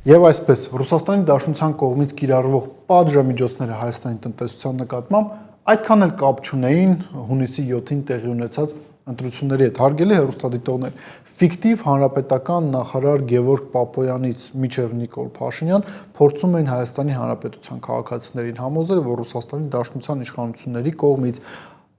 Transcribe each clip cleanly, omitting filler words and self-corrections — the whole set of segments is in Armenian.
Եվ այսպես Ռուսաստանի Դաշնության կողմից կիրառվող պատժամիջոցները Հայաստանի տնտեսության նկատմամբ այդքան էլ կապ չունեին հունիսի 7-ին տեղի ունեցած ընտրությունների հետ։ Հարգելի հեռուստադիտողներ, ֆիկտիվ հանրապետական նախարար Գևորգ Պապոյանից մինչև Նիկոլ Փաշինյան փորձում էին Հայաստանի Հանրապետության քաղաքացիներին համոզել, որ Ռուսաստանի Դաշնության իշխանությունների կողմից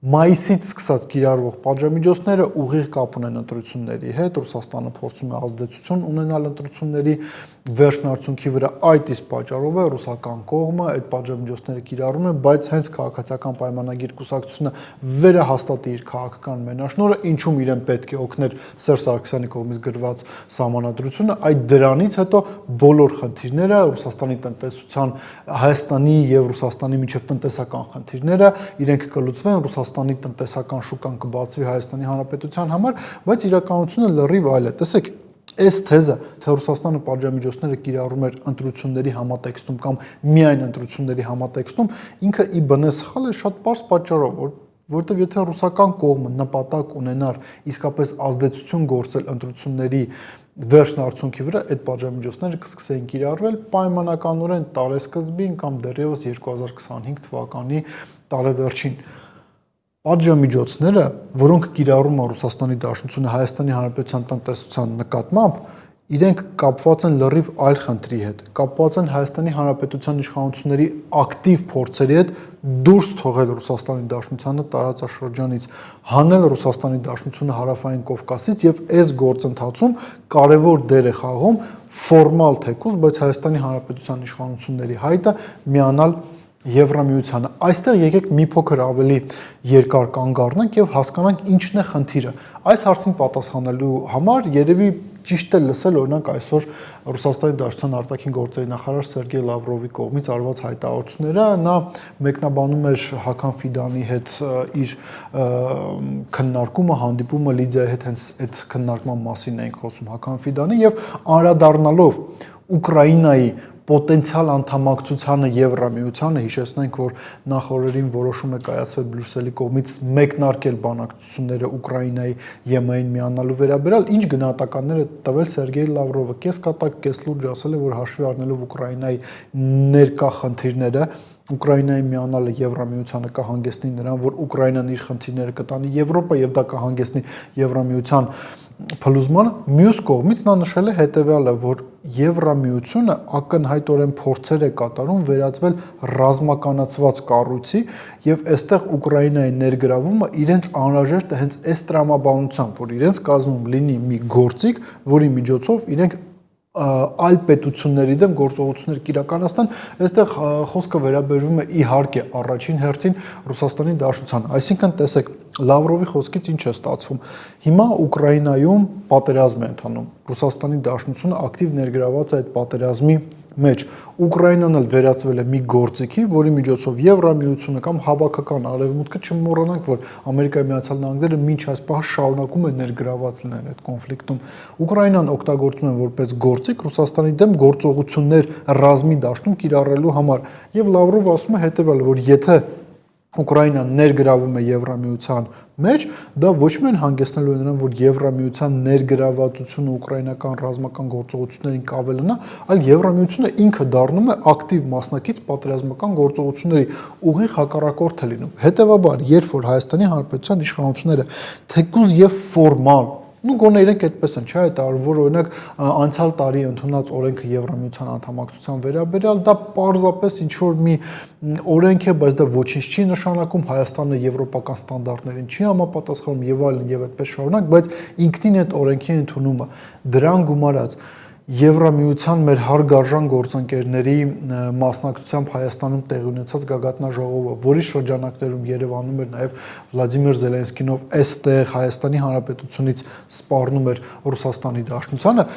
մայիսից սկսած կիրառվող պատժամիջոցները ուղիղ կապ ունեն ընտրությունների հետ, Ռուսաստանը փորձում է ազդեցություն ունենալ ընտրությունների վերջնարդյունքի վրա, այդ իսկ պատճառով է ռուսական կողմը այդ պատժամիջոցները կիրառում է, բայց հենց քաղաքացիական պայմանագիր կուսակցությունը վերահաստատի իր քաղաքական մենաշնորհը, ինչում իրեն պետք է օգներ Սերժ Սարգսյանի կողմից գրված սահմանադրությունը, այդ դրանից հետո բոլոր խնդիրները Ռուսաստանի տնտեսության, Հայաստանի եւ Ռուսաստանի միջև տնտեսական խնդիրները իրենք կլուծվեն, Ռուսաստանի տնտեսական շուկան կբացվի Հայաստանի Հանրապետության համար, բայց իրականությունը լրիվ այլ է։ Տեսեք, այս թեզը, թե Ռուսաստանը պատժամիջոցները կիրառում էր ընտրությունների համատեքստում կամ միայն ընտրությունների համատեքստում, ինքը ի բնե սխալ է շատ պարզ պատճառով, որովհետև եթե ռուսական կողմը նպատակ ունենար իսկապես ազդեցություն գործել ընտրությունների վերջնարդյունքի վրա, այդ պատժամիջոցները կսկսեին կիրառվել պայմանականորեն տարեսկզբին կամ դեռևս 2025 թվականի տարեվերջին։ Պատժամիջոցները, որոնք կիրառում է Ռուսաստանի Դաշնությունը Հայաստանի Հանրապետության տնտեսության նկատմամբ, իրենք կապված են լրիվ այլ խնդրի հետ, կապված են Հայաստանի Հանրապետության իշխանությունների ակտիվ փորձերի հետ դուրս թողել Ռուսաստանի Դաշնությանը տարածաշրջանից, հանել Ռուսաստանի Դաշնությունը Հարավային Կովկասից եւ այս գործընթացում կարևոր դեր է խաղում ֆորմալ թեկուզ, բայց Հայաստանի Հանրապետության իշխանությունների հայտը միանալ Եվրամիությանը։ Այստեղ եկեք մի փոքր ավելի երկար կանգ առնենք եւ հասկանանք ինչն է խնդիրը։ Այս հարցին պատասխանելու համար երևի ճիշտ է լսել օրինակ այսօր Ռուսաստանի Դաշնության արտաքին գործերի նախարար Սերգեյ Լավրովի կողմից արված հայտարարությունները, նա մեկնաբանում էր Հական Ֆիդանի հետ իր քննարկումը, հանդիպումը Լիդիայի հետ, հենց այդ քննարկման մասին էինք խոսում Հական Ֆիդանի եւ անդրադառնալով Ուկրաինայի պոտենցիալ անդամակցությանը Եվրամիությանը, հիշեցնենք, որ նախորդին որոշում է կայացվել Բրյուսելի կողմից մեկնարկել բանակցությունները Ուկրաինայի ԵՄ-ին միանալու վերաբերյալ, ինչ գնահատականներ է տվել Սերգեյ Լավրովը, կես կատակ, կես լուրջ ասել է, որ հաշվի առնելով Ուկրաինայի ներկա խնդիրները, Ուկրաինայի միանալը Եվրամիությանը կհանգեցնի նրան, որ Ուկրաինան իր խնդիրները կտանի Եվրոպա եւ դա կհանգեցնի Եվրամիության փլուզմանը, մյուս կողմից նա նշել է հետեւյալը, որ Եվրամիությունը ակնհայտորեն փորձեր է կատարում վերածվել ռազմականացված կառույցի եւ այստեղ Ուկրաինայի ներգրավումը իրենց անհրաժեշտ է հենց այս տրամաբանությամբ, որ իրենց կազմում լինի մի գործիք, որի միջոցով իրենք այլ պետությունների դեմ գործողություններ կիրականացնեն, այստեղ խոսքը վերաբերվում է իհարկե առաջին հերթին Ռուսաստանի Դաշնությանը, այսինքն տեսեք Լավրովի խոսքից ինչ է ստացվում, հիմա Ուկրաինայում պատերազմ է ընթանում, Ռուսաստանի Դաշնությունը ակտիվ ներգրաված է այդ պատերազմի մեջ, Ուկրաինան էլ վերածվել է մի գործիքի, որի միջոցով Եվրամիությունը կամ հավաքական արևմուտքը չմոռանանք, որ Ամերիկայի Միացյալ Նահանգները մինչ այս պահ շարունակում է ներգրաված լինել այդ կոնֆլիկտում, Ուկրաինան օգտագործում է որպես գործիք Ռուսաստանի դեմ գործողություններ ռազմի դաշտում կիրառելու համար, եւ Լավրովը ասում է հետեւյալը, որ եթե Ուկրաինան ներգրավում է Եվրամիության մեջ, դա ոչ միայն հանգեցնելու է նրան, որ Եվրամիության ներգրավվածությունը ուկրաինական ռազմական գործողություններին կավելանա, այլ Եվրամիությունը ինքը դառնում է ակտիվ մասնակից պատերազմական գործողությունների, ուղիղ հակառակորդ է լինում։ Հետևաբար, երբ որ Հայաստանի Հանրապետության իշխանությունները թեկուզ եւ ֆորմալ գոնե իրենք այդպես են, չէ՞, այդ որ օրինակ անցյալ տարի ընդունած օրենքը Եվրամիության անդամակցության վերաբերյալ դա պարզապես ինչ որ մի օրենք է, բայց դա ոչինչ չի նշանակում, Հայաստանը եվրոպական ստանդարտներին չի համապատասխանում եւ այլն եւ այդպես շարունակ, բայց ինքնին այդ օրենքի ընդունումը դրան գումարած Եվրամիության մեր հարգարժան գործընկերների մասնակցությամբ Հայաստանում տեղի ունեցած գագաթնաժողովը, որի շրջանակներում Երևանում էր նաև Վլադիմիր Զելենսկին, ով այստեղ Հայաստանի Հանրապետությունից սպառնում էր Ռուսաստանի Դաշնությանը,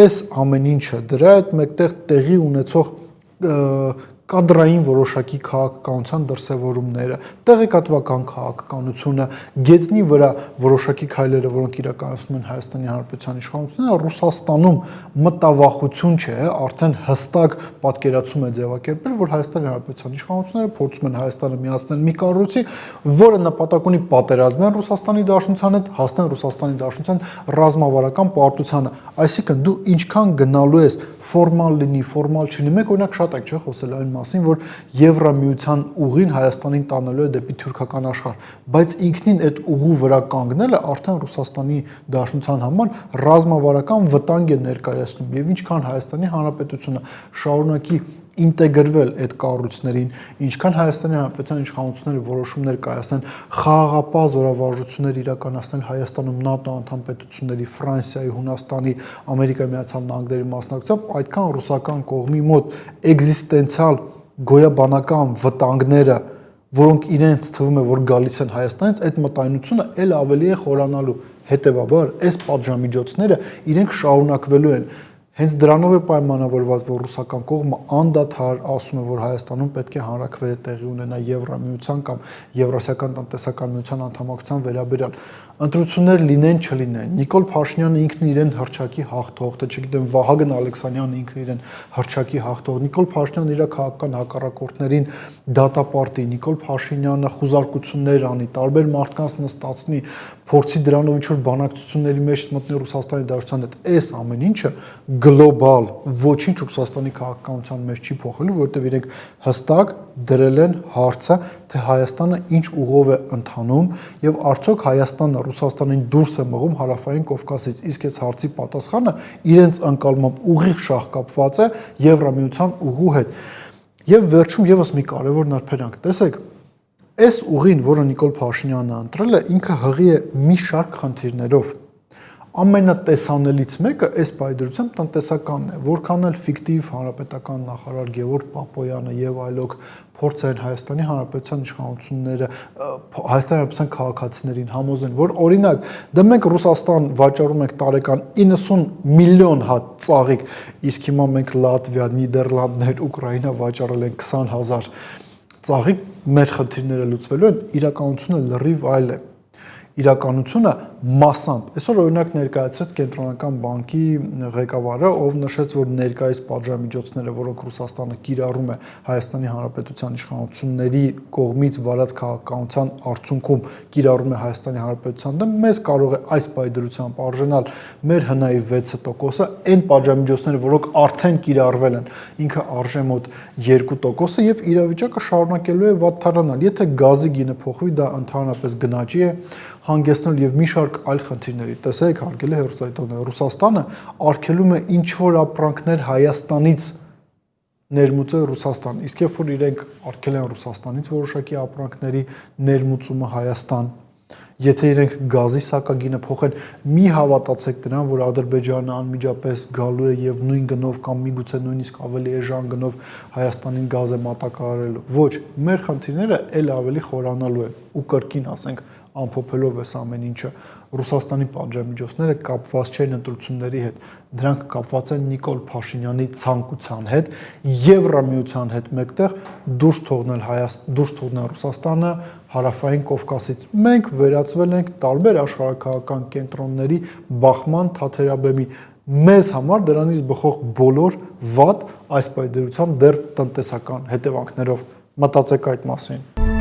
այս ամեն ինչը դրա հետ մեկտեղ տեղի ունեցող կադրային որոշակի քաղաքականության դրսևորումները, տեղեկատվական քաղաքականությունը, գետնի վրա որոշակի քայլերը, որոնք իրականացնում են Հայաստանի Հանրապետության իշխանությունները, Ռուսաստանում մտավախություն չէ, արդեն հստակ պատկերացում է ձևակերպել, որ Հայաստանի Հանրապետության իշխանությունները փորձում են Հայաստանը միացնել մի կառույցի, որը նպատակ ունի պատերազմել Ռուսաստանի Դաշնության հետ, հասնել Ռուսաստանի Դաշնության ռազմավարական պարտությանը, այսինքն դու ինչքան գնալու ես ֆորմալ լինի, ֆորմալ չլինի։ Մենք օրինակ շատ ենք չէ խոսել այն մասին, որ Եվրամիության ուղին Հայաստանին տանելու է դեպի թուրքական աշխարհ, բայց ինքնին այդ ուղու վրա կանգնելը արդեն Ռուսաստանի Դաշնության համար ռազմավարական վտանգ է ներկայացնում, եւ ինչքան Հայաստանի Հանրապետությունը շարունակի ինտեգրվել այդ կառույցներին, ինչքան Հայաստանի Հանրապետության իշխանությունները որոշումներ կայացնեն, խաղաղապահ զորավարժություններ իրականացնել Հայաստանում ՆԱՏՕ անդամ պետությունների, Ֆրանսիայի, Հունաստանի, Ամերիկայի Միացյալ Նահանգների մասնակցությամբ, այդքան ռուսական կողմի մոտ էգզիստենցիալ գոյաբանական վտանգները, որոնք իրենց թվում է, որ գալիս են Հայաստանից, այդ մտայնությունը ել ավելի է խորանալու։ Հետևաբար, այս պատժամիջոցները իրենք շարունակվելու են։ Հենց դրանով է պայմանավորված, որ ռուսական կողմը անդադար ասում է, որ Հայաստանում պետք է հանրաքվե տեղի ունենա Եվրամիության կամ Եվրասիական տնտեսական միության անդամակցության վերաբերյալ։ Ընտրություններ լինեն, չլինեն։ Նիկոլ Փաշինյանը ինքն իրեն հռչակի հաղթող, թե չգիտեմ Վահագն Ալեքսանյանը ինքն իրեն հռչակի հաղթող, Նիկոլ Փաշինյանը իր քաղաքական հակառակորդներին դատապարտի, Նիկոլ Փաշինյանը խուզարկություններ անի, տարբեր մարդկանց նստացնի, փորձի դրանով ինչ-որ բանակցությունների մեջ մտնի Ռուսաստանի Դաշնության հետ։ Այս ամեն ինչը գլոբալ ոչինչ Ռուսաստանի քաղաքականության մեջ չի փոխելու, որովհետև իրենք հստակ դրել են հարցը, թե Հայաստանը ինչ ուղով է ընթանում եւ արդյոք Հայաստանը Ռուսաստանին դուրս է մղում Հարավային Կովկասից։ Իսկ այս հարցի պատասխանը իրենց ընկալմամբ ուղիղ շահկապված է Եվրամիության ուղու հետ։ Եվ վերջում եւս մի կարևոր նրբերանգ, տեսեք, այս ուղին, որը Նիկոլ Փաշինյանը ընտրել է, ինքը հղի է մի շարք խնդիրներով։ Ամենատեսանելից մեկը այս պայդրությամբ տնտեսականն է, որքան էլ ֆիկտիվ հանրապետական նախարար Գևորգ Պապոյանը եւ այլոք փորձ են Հայաստանի Հանրապետության իշխանությունները Հայաստանի Հանրապետության քաղաքացիներին համոզեն, որ օրինակ դե մենք Ռուսաստան վաճառում ենք տարեկան 90 միլիոն հատ ծաղիկ, իսկ հիմա մենք Լատվիա, Նիդերլանդներ, Ուկրաինա վաճառել ենք 20,000 ծաղիկ, մեր խնդիրները լուծվելու են, իրականությունը լրիվ այլ է։ Իրականությունը մասամբ։ Այսօր օրինակ ներկայացրեց Կենտրոնական բանկի ղեկավարը, ով նշեց, որ ներկայիս պատժամիջոցները, որոնք Ռուսաստանը կիրառում է Հայաստանի Հանրապետության իշխանությունների կողմից վարած քաղաքականության արդյունքում կիրառում է Հայաստանի Հանրապետության դեմ, մեզ կարող է այս պայդրությամբ արժանալ մեր հնայի 6%-ը, այն պատժամիջոցները, որոնք արդեն կիրառվել են, ինքը արժե մոտ 2%-ը եւ իրավիճակը շարունակելու է վատթարանալ։ Եթե գազի գինը փոխվի, դա ընդհանրապես գնաճի է հանգեցնել եւ մի շարք այլ խնդիրների։ Տեսեք, հարգելի հեռուստադիտողներ, Ռուսաստանը արգելում է ինչ-որ ապրանքներ Հայաստանից ներմուծել Ռուսաստան, իսկ երբ որ իրենք արգել են Ռուսաստանից որոշակի ապրանքների ներմուծումը Հայաստան, եթե իրենք գազի սակագինը փոխեն, մի հավատացեք դրան, որ Ադրբեջանը անմիջապես գալու է եւ նույն գնով կամ միգուցե նույնիսկ ավելի էժան գնով Հայաստանին գազ է մատակարարելու։ Ոչ, մեր խնդիրները ել ավելի խորանալու են ու կրկին ասենք ամփոփելով այս ամեն ինչը, Ռուսաստանի պատժամիջոցները կապված չեն ընտրությունների հետ, դրանք կապված են Նիկոլ Փաշինյանի ցանկության հետ, Եվրամիության հետ մեկտեղ դուրս թողնել Ռուսաստանը Հարավային Կովկասից։ Մենք վերածվել ենք տարբեր աշխարհաքաղաքական կենտրոնների բախման թաթերաբեմի։ Մեզ համար դրանից բխող բոլոր վատ այս պայդրությամբ դեռ տնտեսական հետևանքներով։ Մտածեք այդ մասին։